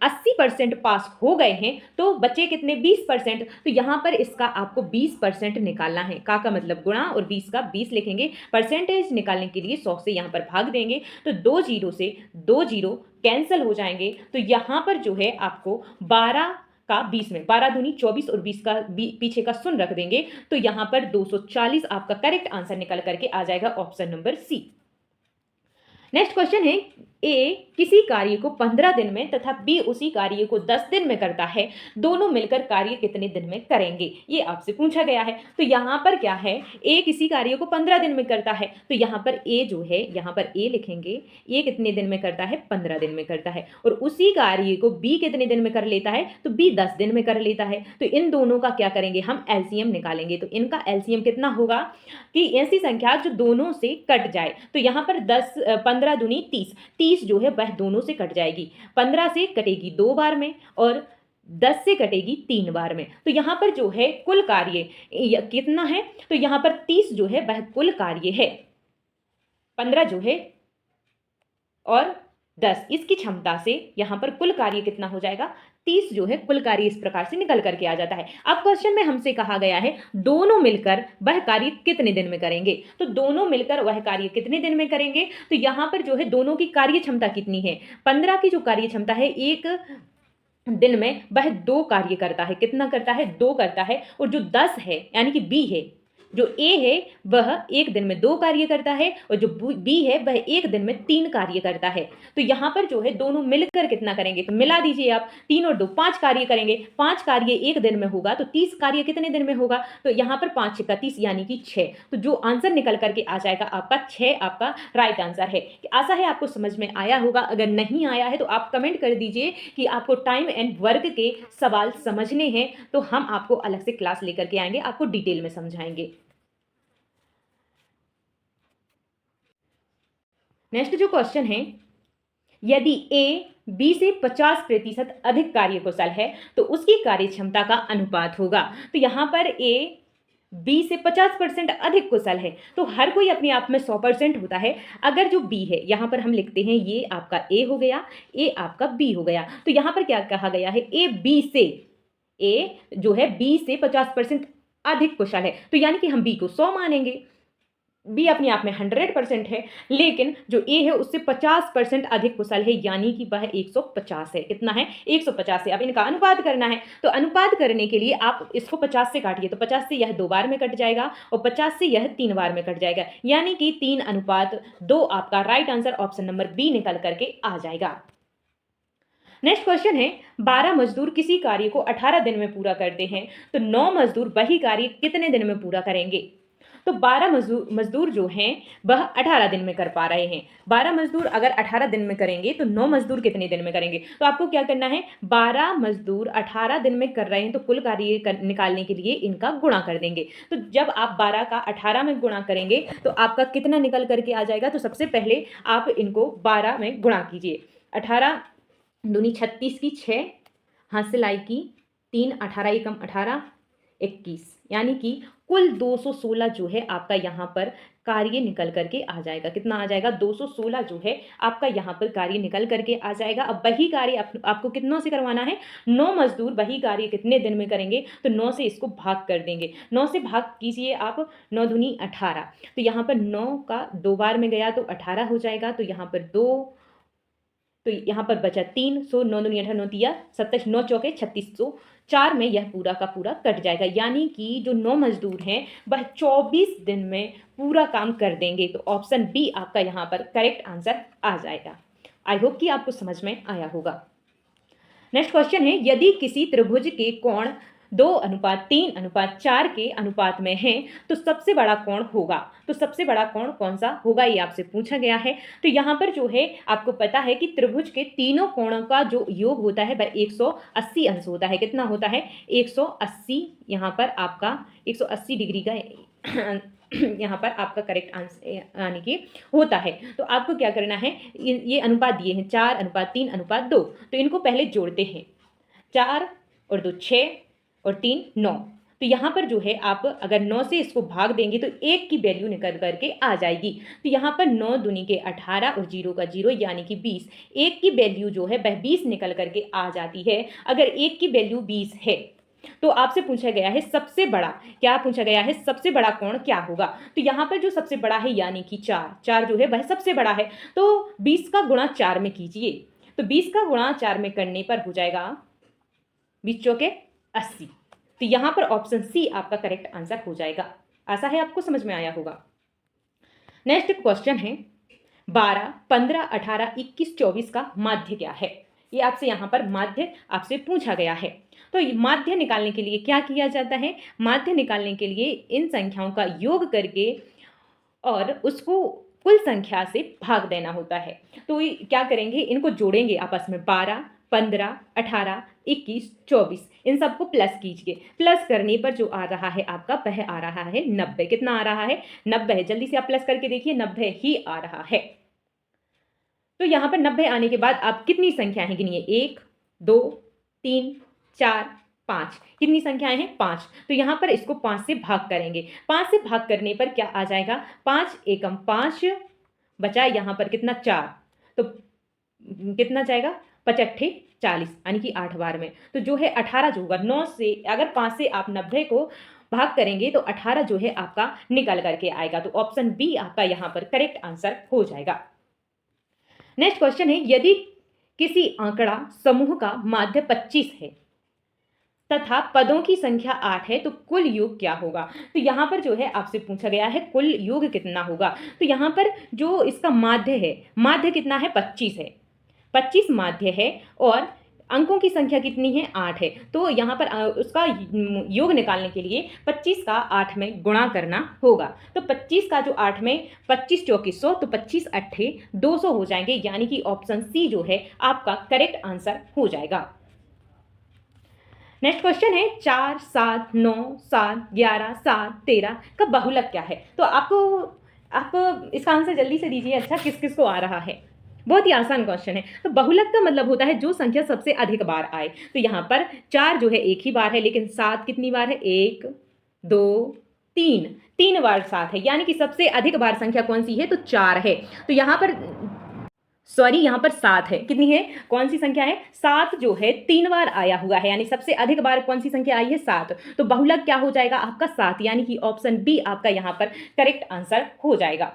80% पास हो गए हैं तो बचे कितने? 20%। तो यहाँ पर इसका आपको 20% निकालना है। का मतलब गुणा, और 20 का 20 लिखेंगे। परसेंटेज निकालने के लिए 100 से यहाँ पर भाग देंगे, तो 2 जीरो से 2 जीरो कैंसिल हो जाएंगे। तो यहाँ पर जो है आपको 12 का 20 में 12 दूनी 24 और 20 का पीछे का शून्य रख देंगे, तो यहाँ पर 240 आपका करेक्ट आंसर निकल करके आ जाएगा option number C. Next question है, ए किसी कार्य को 15 दिन में तथा बी उसी कार्य को 10 दिन में करता है, दोनों मिलकर कार्य कितने दिन में करेंगे? ये आपसे पूछा गया है। तो यहाँ पर क्या है? ए किसी कार्य को 15 दिन में करता है, तो यहाँ पर ए जो है, यहाँ पर ए लिखेंगे। ए कितने दिन में करता है? 15 दिन में करता है। और उसी कार्य को बी कितने दिन में कर लेता है? तो बी 10 दिन में कर लेता है। तो इन दोनों का क्या करेंगे? हम एलसीएम निकालेंगे। तो इनका एलसीएम कितना होगा कि ऐसी संख्या जो दोनों से कट जाए। तो यहाँ पर 15 दूनी 30 जो है वह दोनों से कट जाएगी। 15 से कटेगी 2 बार में और 10 से कटेगी 3 बार में। तो यहाँ पर जो है कुल कार्य कितना है? तो यहाँ पर 30 जो है वह कुल कार्य है, 15 जो है और 10 इसकी क्षमता से यहाँ पर कुल कार्य कितना हो जाएगा? 30 जो है कुल कार्य इस प्रकार से निकल करके आ जाता है। अब क्वेश्चन में हमसे कहा गया है दोनों मिलकर वह कार्य कितने दिन में करेंगे। तो दोनों मिलकर वह कार्य कितने दिन में करेंगे? तो यहाँ पर जो है दोनों की कार्य क्षमता कितनी है? 15 की जो कार्य क्षमता है एक दिन में वह 2 कार्य करता है। कितना करता है? 2 करता है। और जो 10 है यानी कि बी है, जो ए है वह एक दिन में 2 कार्य करता है और जो बी है वह एक दिन में 3 कार्य करता है। तो यहाँ पर जो है दोनों मिलकर कितना करेंगे, तो मिला दीजिए आप, 3 और 2 5 कार्य करेंगे। 5 कार्य एक दिन में होगा तो 30 कार्य कितने दिन में होगा, तो यहाँ पर 5 6 30 यानी कि 6। तो जो आंसर निकल करके आ जाएगा आपका 6 आपका राइट आंसर है। आशा है आपको समझ में आया होगा। अगर नहीं आया है तो आप कमेंट कर दीजिए कि आपको टाइम एंड वर्क के सवाल समझने हैं, तो हम आपको अलग से क्लास लेकर के आएंगे, आपको डिटेल में समझाएंगे। नेक्स्ट जो क्वेश्चन है, यदि ए बी से 50% अधिक कार्यकुशल है तो उसकी कार्यक्षमता का अनुपात होगा। तो यहाँ पर ए बी से 50% अधिक कुशल है, तो हर कोई अपने आप में 100% होता है। अगर जो बी है, यहाँ पर हम लिखते हैं ये आपका ए हो गया, ए आपका बी हो गया। तो यहाँ पर क्या कहा गया है, ए जो है बी से 50% अधिक कुशल है, तो यानी कि हम बी को 100 मानेंगे। बी अपने आप में 100% है, लेकिन जो ए है उससे 50% अधिक कुशल है, यानी कि वह 150 है। कितना है, 150 है। अब इनका अनुपात करना है, तो अनुपात करने के लिए आप इसको 50 से काटिए, तो 50 से यह 2 बार में कट जाएगा और 50 से यह 3 बार में कट जाएगा, यानी कि 3:2 आपका right answer option number B निकल करके आ जाएगा। नेक्स्ट क्वेश्चन है, 12 मजदूर किसी कार्य को 18 दिन में पूरा करते हैं, तो 9 मजदूर वही कार्य कितने दिन में पूरा करेंगे। तो 12 मजदूर जो हैं वह 18 दिन में कर पा रहे हैं। 12 मजदूर अगर 18 दिन में करेंगे तो 9 मजदूर कितने दिन में करेंगे। तो आपको क्या करना है, 12 मजदूर 18 दिन में कर रहे हैं तो कुल कार्य निकालने के लिए इनका गुणा कर देंगे। तो जब आप 12 का 18 में गुणा करेंगे तो आपका कितना निकल करके आ जाएगा। तो सबसे पहले आप इनको 12 में गुणा कीजिए। 18 दूनी 36 की 6, हाथ से लाई की 3, 18 एकम 18, 21, यानी कि कुल 216 जो है आपका यहाँ पर कार्य निकल करके आ जाएगा। कितना आ जाएगा, 216 जो है आपका यहाँ पर कार्य निकल करके आ जाएगा। अब वही कार्य आपको कितनों से करवाना है, 9 मजदूर वही कार्य कितने दिन में करेंगे, तो 9 से इसको भाग कर देंगे। 9 से भाग कीजिए आप, 9 दूनी 18, तो यहाँ पर 9 का 2 बार में गया तो 18 हो जाएगा। तो यहाँ पर 2, तो यहाँ पर बचा 3, 9 दूनी 18, 9 तिया 27, 9 चौके 36, 4 में यह पूरा का पूरा कट जाएगा, यानी कि जो 9 मजदूर हैं वह 24 दिन में पूरा काम कर देंगे। तो ऑप्शन बी आपका यहाँ पर करेक्ट आंसर आ जाएगा। आई होप कि आपको समझ में आया होगा। नेक्स्ट क्वेश्चन है, यदि किसी त्रिभुज के कोण 2:3:4 के अनुपात में है तो सबसे बड़ा कोण होगा। तो सबसे बड़ा कोण कौन सा होगा, ये आपसे पूछा गया है। तो यहाँ पर जो है आपको पता है कि त्रिभुज के तीनों कोणों का जो योग होता है वह 180 अंश होता है। कितना होता है, 180। यहाँ पर आपका 180 डिग्री का यहाँ पर आपका करेक्ट आंसर यानी कि होता है। तो आपको क्या करना है, ये अनुपात दिए हैं 4:3:2, तो इनको पहले जोड़ते हैं। 4 और 2 6 और 3 9। तो यहाँ पर जो है आप अगर 9 से इसको भाग देंगे तो 1 की वैल्यू निकल करके आ जाएगी। तो यहाँ पर 9 दूनी के 18 और 0 का 0 यानी कि 20। 1 की वैल्यू जो है वह 20 निकल करके आ जाती है। अगर 1 की वैल्यू 20 है तो आपसे पूछा गया है सबसे बड़ा, क्या पूछा गया है, सबसे बड़ा कोण क्या होगा। तो यहाँ पर जो सबसे बड़ा है यानी कि 4 जो है वह सबसे बड़ा है। तो 20 का गुणा 4 में कीजिए, तो 20 का गुणा 4 में करने पर हो जाएगा 20 चौके 80। तो यहाँ पर ऑप्शन सी आपका करेक्ट आंसर हो जाएगा। आशा है आपको समझ में आया होगा। नेक्स्ट क्वेश्चन है, 12, 15, 18, 21, 24 का माध्य क्या है। ये आपसे यहाँ पर माध्य आपसे पूछा गया है। तो माध्य निकालने के लिए क्या किया जाता है, माध्य निकालने के लिए इन संख्याओं का योग करके और उसको कुल संख्या से भाग देना होता है। तो क्या करेंगे, इनको जोड़ेंगे आपस में, 12, 15, 18, 21, 24, इन सबको प्लस कीजिए। प्लस करने पर जो आ रहा है आपका वह आ रहा है 90। कितना आ रहा है, 90। जल्दी से आप प्लस करके देखिए, 90 ही आ रहा है। तो यहाँ पर 90 आने के बाद आप कितनी संख्याएं गिनिए, 1 2 3 4 5, कितनी संख्याएं हैं, 5। तो यहाँ पर इसको 5 से भाग करेंगे। 5 से भाग करने पर क्या आ जाएगा, 5 एकम 5, बचा यहाँ पर कितना, 4। तो कितना जाएगा, 5 अट्ठे 40, यानी कि 8 बार में। तो जो है 18 जो होगा, 9 से अगर 5 से आप 90 को भाग करेंगे तो 18 जो है आपका निकल करके आएगा। तो ऑप्शन बी आपका यहाँ पर करेक्ट आंसर हो जाएगा। नेक्स्ट क्वेश्चन है, यदि किसी आंकड़ा समूह का माध्य 25 है तथा पदों की संख्या 8 है, तो कुल योग क्या होगा? तो यहाँ पर जो है आपसे पूछा गया है कुल योग कितना होगा? तो यहाँ पर जो इसका माध्य है, माध्य कितना है? 25 है, 25 माध्य है और अंकों की संख्या कितनी है? 8 है। तो यहाँ पर उसका योग निकालने के लिए 25 का 8 में गुणा करना होगा। तो 25 का जो 8 में 25 चौके 100, तो 25 अट्ठे 200 हो जाएंगे, यानी कि ऑप्शन सी जो है आपका करेक्ट आंसर हो जाएगा। नेक्स्ट क्वेश्चन है 4, 7, 9, 7, 11, 7, 13 का बहुलक क्या है? तो आप इसका आंसर जल्दी से दीजिए। अच्छा, किस किस को आ रहा है? बहुत ही आसान क्वेश्चन है। तो बहुलक का मतलब होता है जो संख्या सबसे अधिक बार आए। तो यहाँ पर 4 जो है एक ही बार है, लेकिन 7 कितनी बार है? 1, 2, 3, 3 बार 7 है, यानी कि सबसे अधिक बार संख्या कौन सी है? तो 4 है। तो यहाँ पर यहाँ पर 7 है, कितनी है? कौन सी संख्या है? 7 जो है 3 बार आया हुआ है, यानी सबसे अधिक बार कौन सी संख्या आई है? 7। तो बहुलक क्या हो जाएगा आपका? 7, यानी कि ऑप्शन बी आपका यहाँ पर करेक्ट आंसर हो जाएगा।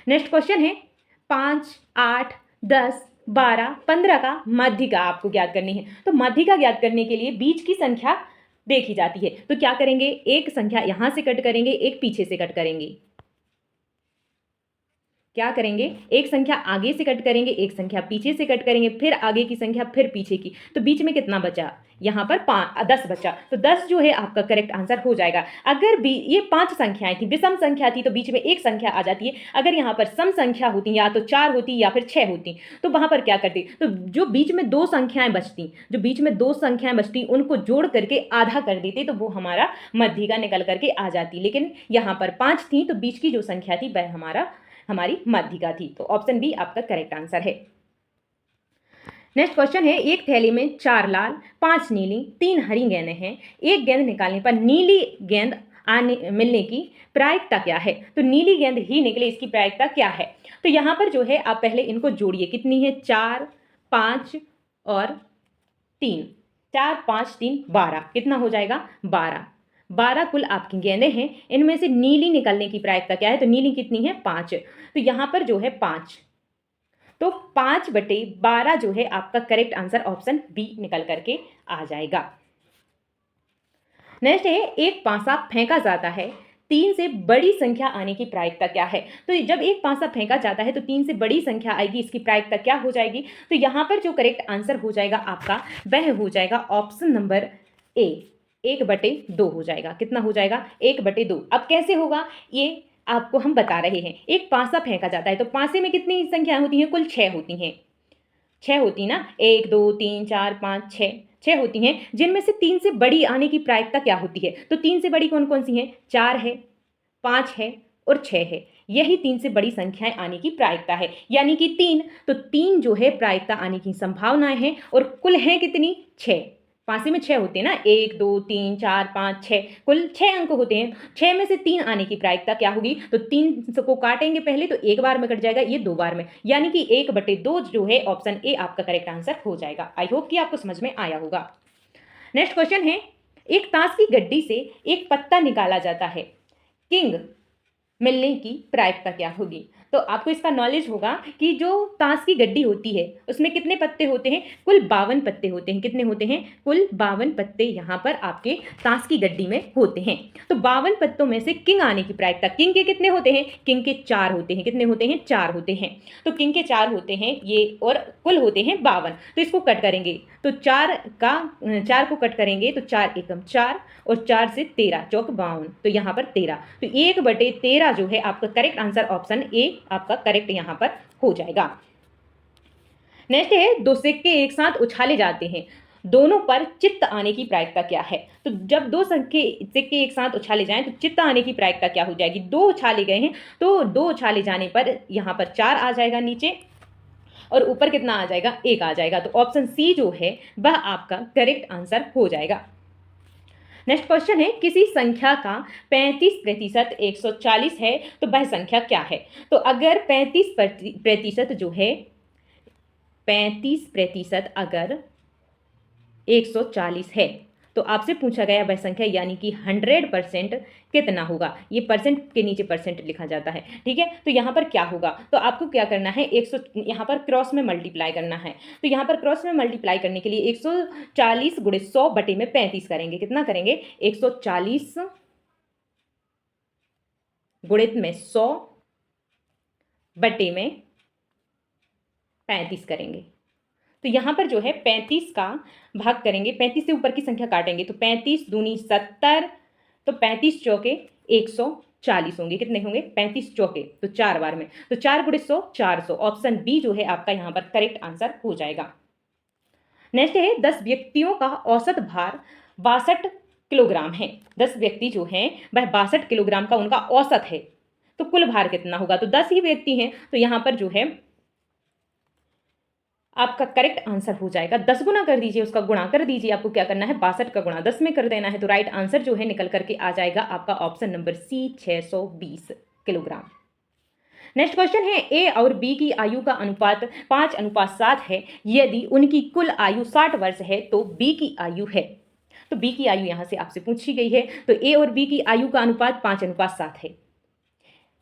नेक्स्ट क्वेश्चन है 5, 8, 10, 12, 15 का माध्यिका आपको ज्ञात करनी है। तो माध्यिका ज्ञात करने के लिए बीच की संख्या देखी जाती है। तो क्या करेंगे? एक संख्या यहां से कट करेंगे, एक पीछे से कट करेंगे। क्या करेंगे? एक संख्या आगे से कट करेंगे, एक संख्या पीछे से कट करेंगे, फिर आगे की संख्या, फिर पीछे की। तो बीच में कितना बचा? यहाँ पर 10 बचा। तो 10 जो है आपका करेक्ट आंसर हो जाएगा। अगर भी ये 5 संख्याएं थी, विषम संख्या थी, तो बीच में एक संख्या आ जाती है। अगर यहाँ पर सम संख्या होती, या तो 4 होती या फिर 6 होती, तो वहां पर क्या करती? तो जो बीच में 2 संख्याएं बचती, उनको जोड़ करके आधा कर देते, तो वो हमारा मध्यिका निकल करके आ जाती। लेकिन यहाँ पर 5 थी, तो बीच की जो संख्या थी वह हमारी माध्यिका थी। तो ऑप्शन बी आपका करेक्ट आंसर है। नेक्स्ट क्वेश्चन है एक थैली में 4 लाल, 5 नीली, 3 हरी गेंदें हैं। एक गेंद निकालने पर नीली गेंद मिलने की प्रायिकता क्या है? तो नीली गेंद ही निकले, इसकी प्रायिकता क्या है? तो यहाँ पर जो है आप पहले इनको जोड़िए। कितनी है? 4, 5 और 3। 4, 5, 3, 12। कितना हो जाएगा? 12। 12 कुल आपकी गेंदें हैं। इनमें से नीली निकलने की प्रायिकता क्या है? तो नीली कितनी है? 5। तो यहाँ पर जो है 5, तो 5/12 जो है आपका करेक्ट आंसर ऑप्शन बी निकल करके आ जाएगा। नेक्स्ट है एक पासा फेंका जाता है, 3 से बड़ी संख्या आने की प्रायिकता क्या है? तो जब एक पासा फेंका जाता है तो 3 से बड़ी संख्या आएगी, इसकी प्रायिकता क्या हो जाएगी? तो यहाँ पर जो करेक्ट आंसर हो जाएगा आपका, वह हो जाएगा ऑप्शन नंबर ए, 1/2 हो जाएगा। कितना हो जाएगा? 1/2। अब कैसे होगा ये आपको हम बता रहे हैं। एक पासा फेंका जाता है, तो पासे में कितनी संख्याएं होती हैं? कुल 6 होती हैं। 6 होती ना, 1, 2, 3, 4, 5, 6 होती हैं, जिनमें से 3 से बड़ी आने की प्रायिकता क्या होती है? तो 3 से बड़ी कौन कौन सी हैं? 4 है, 5 है और 6 है। यही 3 से बड़ी संख्याएं आने की प्रायिकता है, यानी कि 3। तो 3 जो है प्रायिकता आने की संभावनाएं हैं, और कुल हैं कितनी? 6। पासे में 6 होते हैं ना, 1, 2, 3, 4, 5, 6, कुल 6 अंक होते हैं। 6 में से 3 आने की प्रायिकता क्या होगी? तो 3 को काटेंगे पहले, तो एक बार में कट जाएगा, ये 2 बार में, यानी कि 1/2 जो है ऑप्शन ए आपका करेक्ट आंसर हो जाएगा। आई होप कि आपको समझ में आया होगा। नेक्स्ट क्वेश्चन है एक ताश की गड्डी से एक पत्ता निकाला जाता है, किंग मिलने की प्रायिकता क्या होगी? तो आपको इसका नॉलेज होगा कि जो ताश की गड्डी होती है उसमें कितने पत्ते होते हैं? कुल 52 पत्ते होते हैं। कितने होते हैं? कुल 52 पत्ते यहाँ पर आपके ताश की गड्डी में होते हैं। तो 52 पत्तों में से किंग आने की प्रायिकता, किंग के कितने होते हैं? किंग के 4 होते हैं। कितने होते हैं? 4 होते हैं। तो किंग के 4 होते हैं ये, और कुल होते हैं 52। तो इसको कट करेंगे, तो 4 को कट करेंगे तो 4 एकम 4 और 4 से 13 चौक 52, तो यहाँ पर 13। तो 1/13 जो है आपका करेक्ट आंसर ऑप्शन ए आपका करेक्ट यहाँ पर हो जाएगा। नेक्स्ट है दो सिक्के एक साथ उछाले जाते हैं, दोनों पर चित्त आने की प्रायिकता क्या है? तो जब 2 सिक्के एक साथ उछाले जाएं तो चित्त आने की प्रायिकता क्या हो जाएगी? 2 उछाले गए हैं, तो 2 उछाले जाने पर यहाँ पर 4 आ जाएगा नीचे, और ऊपर कितना आ जाएगा? 1 आ जाएगा। तो ऑप्शन सी जो है वह आपका करेक्ट आंसर हो जाएगा। नेक्स्ट क्वेश्चन है किसी संख्या का 35% 140 है, तो वह संख्या क्या है? तो अगर 35% जो है, 35% अगर 140 है, तो आपसे पूछा गया वह संख्या यानी कि 100% कितना होगा। ये परसेंट के नीचे परसेंट लिखा जाता है, ठीक है। तो यहाँ पर क्या होगा, तो आपको क्या करना है, 100 यहाँ पर क्रॉस में मल्टीप्लाई करना है। तो यहाँ पर क्रॉस में मल्टीप्लाई करने के लिए 140 गुणे 100 बटे में 35 करेंगे। कितना करेंगे, 140 गुणित में 100 बटे में 35 करेंगे। तो यहाँ पर जो है 35 का भाग करेंगे, 35 से ऊपर की संख्या काटेंगे तो 35 दूनी 70, तो 35 चौके 140 होंगे। कितने होंगे, 35 चौके, तो 4 बार में, तो 4 गुणे 100 400। ऑप्शन बी जो है आपका यहाँ पर करेक्ट आंसर हो जाएगा। नेक्स्ट है 10 व्यक्तियों का औसत भार 62 किलोग्राम है। 10 व्यक्ति जो हैं वह 62 किलोग्राम का उनका औसत है, तो कुल भार कितना होगा, तो 10 ही व्यक्ति हैं, तो यहाँ पर जो है आपका करेक्ट आंसर हो जाएगा 10 गुना कर दीजिए, उसका गुणा कर दीजिए। आपको क्या करना है, 62 का गुणा 10 में कर देना है, तो राइट आंसर जो है निकल करके आ जाएगा आपका option number C 620 kilogram. Next question है, ए और बी की आयु का अनुपात 5:7 है। यदि उनकी कुल आयु 60 वर्ष है तो बी की आयु है, तो बी की आयु यहां से आपसे पूछी गई है। तो ए और बी की आयु का अनुपात 5:7 है।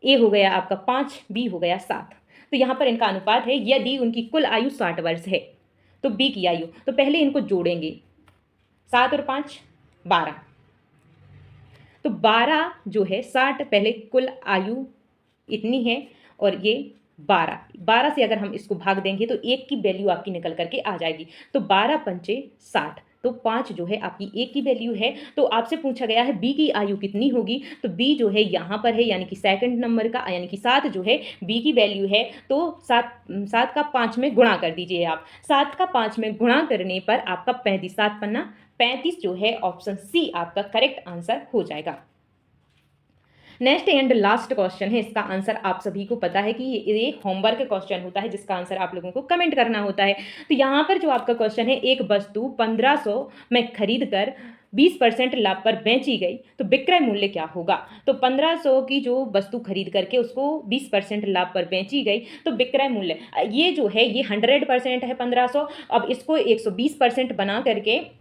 ए हो गया आपका 5, बी हो गया 7। तो यहाँ पर इनका अनुपात है, यदि उनकी कुल आयु 60 वर्ष है तो बी की आयु, तो पहले इनको जोड़ेंगे, 7 और 5 12, तो 12 जो है 60, पहले कुल आयु इतनी है और ये 12 से अगर हम इसको भाग देंगे तो एक की वैल्यू आपकी निकल करके आ जाएगी। तो 12 पंचे 60, तो 5 जो है आपकी एक की वैल्यू है। तो आपसे पूछा गया है बी की आयु कितनी होगी, तो बी जो है यहाँ पर है यानी कि सेकंड नंबर का, यानी कि 7 जो है बी की वैल्यू है। तो 7 का 5 में गुणा कर दीजिए आप, 7 का 5 में गुणा करने पर आपका 35, 7 पन्ना 35 जो है ऑप्शन सी आपका करेक्ट आंसर हो जाएगा। नेक्स्ट एंड लास्ट क्वेश्चन है, इसका आंसर आप सभी को पता है कि ये होमवर्क क्वेश्चन होता है जिसका आंसर आप लोगों को कमेंट करना होता है। तो यहाँ पर जो आपका क्वेश्चन है, एक वस्तु 1500 में खरीद कर 20% लाभ पर बेची गई तो विक्रय मूल्य क्या होगा। तो 1500 की जो वस्तु खरीद करके उसको 20% लाभ पर बेची गई तो विक्रय मूल्य, ये जो है ये 100% है 1500, अब इसको 120% बना करके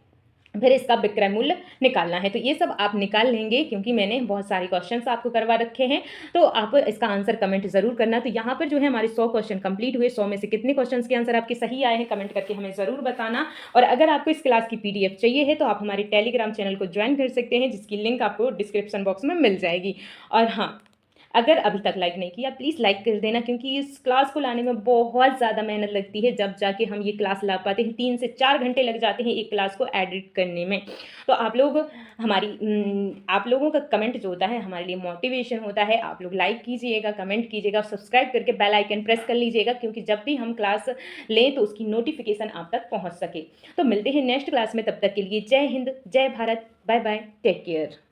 फिर इसका विक्रय मूल्य निकालना है। तो ये सब आप निकाल लेंगे क्योंकि मैंने बहुत सारे क्वेश्चंस आपको करवा रखे हैं, तो आप इसका आंसर कमेंट जरूर करना। तो यहाँ पर जो है हमारे 100 क्वेश्चन कंप्लीट हुए, 100 में से कितने क्वेश्चंस के आंसर आपके सही आए हैं कमेंट करके हमें ज़रूर बताना। और अगर आपको इस क्लास की PDF चाहिए है तो आप हमारे टेलीग्राम चैनल को ज्वाइन कर सकते हैं, जिसकी लिंक आपको डिस्क्रिप्शन बॉक्स में मिल जाएगी। और हाँ, अगर अभी तक लाइक नहीं किया प्लीज़ लाइक कर देना, क्योंकि इस क्लास को लाने में बहुत ज़्यादा मेहनत लगती है, जब जाके हम ये क्लास ला पाते हैं 3 से 4 घंटे लग जाते हैं एक क्लास को एडिट करने में। तो आप लोगों का कमेंट जो होता है हमारे लिए मोटिवेशन होता है। आप लोग लाइक कीजिएगा, कमेंट कीजिएगा, सब्सक्राइब करके बेल आइकन प्रेस कर लीजिएगा, क्योंकि जब भी हम क्लास लें तो उसकी नोटिफिकेशन आप तक पहुँच सके। तो मिलते हैं नेक्स्ट क्लास में, तब तक के लिए जय हिंद, जय Bharat, bye bye, take care.